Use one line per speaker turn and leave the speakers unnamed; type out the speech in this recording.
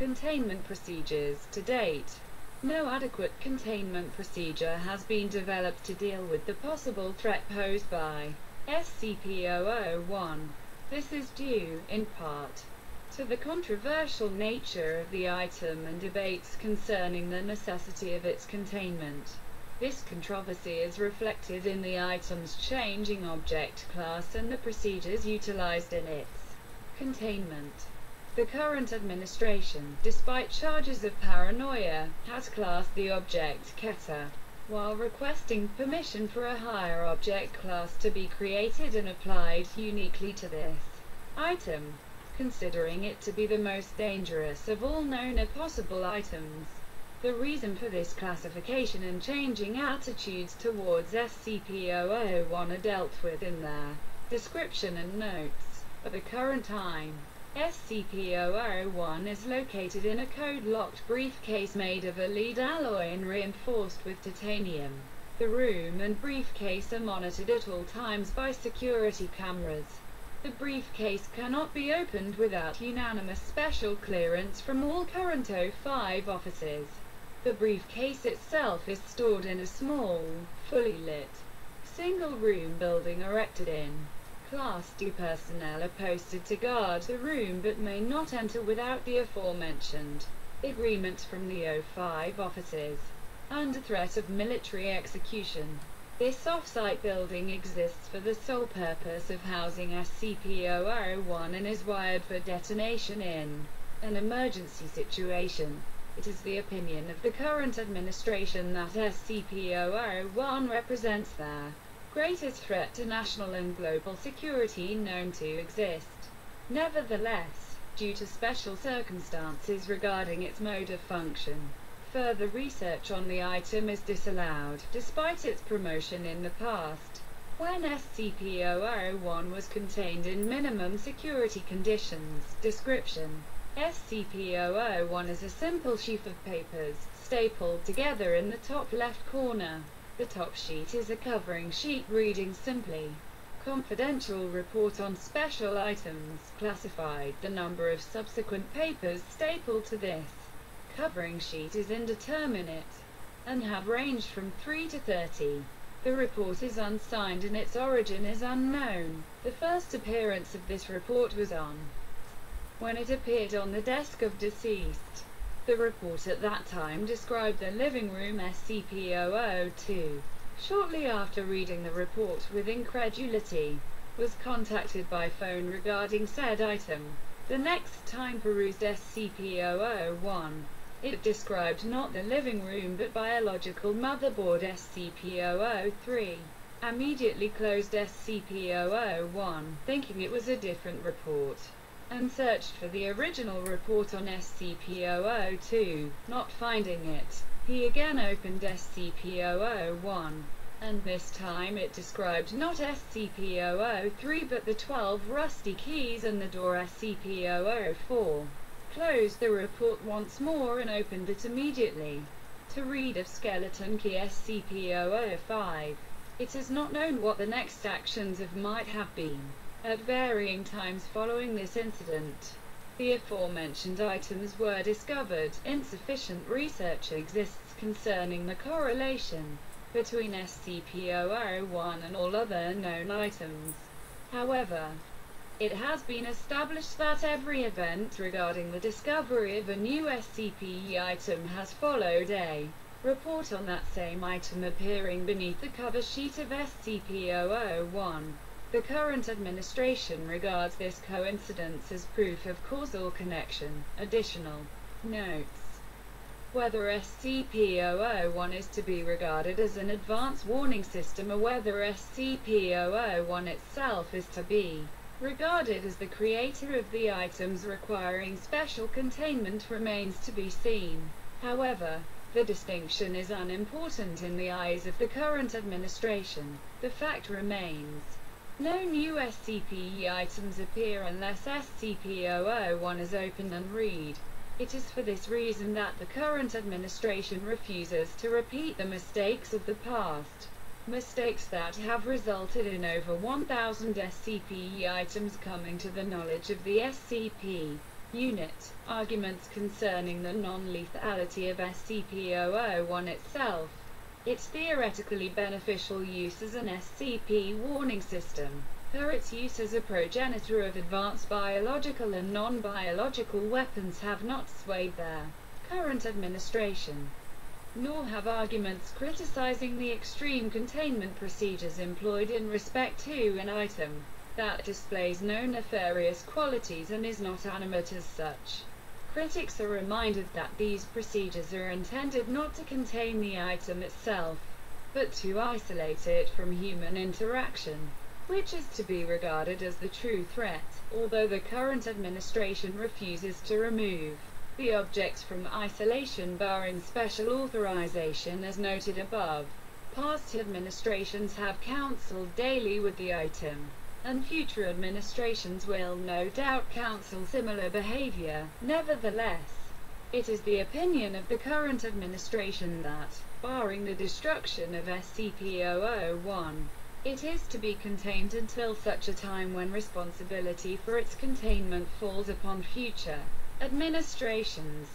containment procedures to date. No adequate containment procedure has been developed to deal with the possible threat posed by SCP-001. This is due, in part, to the controversial nature of the item and debates concerning the necessity of its containment. This controversy is reflected in the item's changing object class and the procedures utilized in its containment. The current administration, despite charges of paranoia, has classed the object Keter, while requesting permission for a higher object class to be created and applied uniquely to this item, considering it to be the most dangerous of all known or possible items. The reason for this classification and changing attitudes towards SCP-001 are dealt with in their description and notes. At the current time, SCP-001 is located in a code-locked briefcase made of a lead alloy and reinforced with titanium. The room and briefcase are monitored at all times by security cameras. The briefcase cannot be opened without unanimous special clearance from all current O5 officers. The briefcase itself is stored in a small, fully lit, single-room building erected in Class 2. Personnel are posted to guard the room but may not enter without the aforementioned agreement from the O5 officers, under threat of military execution. This off-site building exists for the sole purpose of housing SCP-001 and is wired for detonation in an emergency situation. It is the opinion of the current administration that SCP-001 represents their greatest threat to national and global security known to exist. Nevertheless, due to special circumstances regarding its mode of function, further research on the item is disallowed, despite its promotion in the past. When SCP-001 was contained in minimum security conditions. Description: SCP-001 is a simple sheaf of papers, stapled together in the top left corner. The top sheet is a covering sheet reading simply, "Confidential report on special items, classified." The number of subsequent papers stapled to this covering sheet is indeterminate, and have ranged from 3 to 30. The report is unsigned and its origin is unknown. The first appearance of this report was when it appeared on the desk of deceased. The report at that time described the living room SCP-002. Shortly after reading the report with incredulity, was contacted by phone regarding said item. The next time perused SCP-001, it described not the living room but biological motherboard SCP-003. Immediately closed SCP-001, thinking it was a different report, and searched for the original report on SCP-002. Not finding it, he again opened SCP-001, and this time it described not SCP-003 but the 12 rusty keys and the door SCP-004. Closed the report once more and opened it immediately to read of skeleton key SCP-005. It is not known what the next actions might have been. At varying times following this incident, the aforementioned items were discovered. Insufficient research exists concerning the correlation between SCP-001 and all other known items. However, it has been established that every event regarding the discovery of a new SCP item has followed a report on that same item appearing beneath the cover sheet of SCP-001. The current administration regards this coincidence as proof of causal connection. Additional notes: whether SCP-001 is to be regarded as an advanced warning system or whether SCP-001 itself is to be regarded as the creator of the items requiring special containment remains to be seen. However, the distinction is unimportant in the eyes of the current administration. The fact remains: no new SCP items appear unless SCP-001 is opened and read. It is for this reason that the current administration refuses to repeat the mistakes of the past. Mistakes that have resulted in over 1,000 SCP items coming to the knowledge of the SCP. Unit. Arguments concerning the non-lethality of SCP-001 itself. Its theoretically beneficial use as an SCP warning system, or its use as a progenitor of advanced biological and non-biological weapons have not swayed their current administration. Nor have arguments criticizing the extreme containment procedures employed in respect to an item that displays no nefarious qualities and is not animate as such. Critics are reminded that these procedures are intended not to contain the item itself, but to isolate it from human interaction, which is to be regarded as the true threat, although the current administration refuses to remove the object from isolation barring special authorization as noted above. Past administrations have counseled daily with the item, and future administrations will no doubt counsel similar behavior. Nevertheless, it is the opinion of the current administration that, barring the destruction of SCP-001, it is to be contained until such a time when responsibility for its containment falls upon future administrations.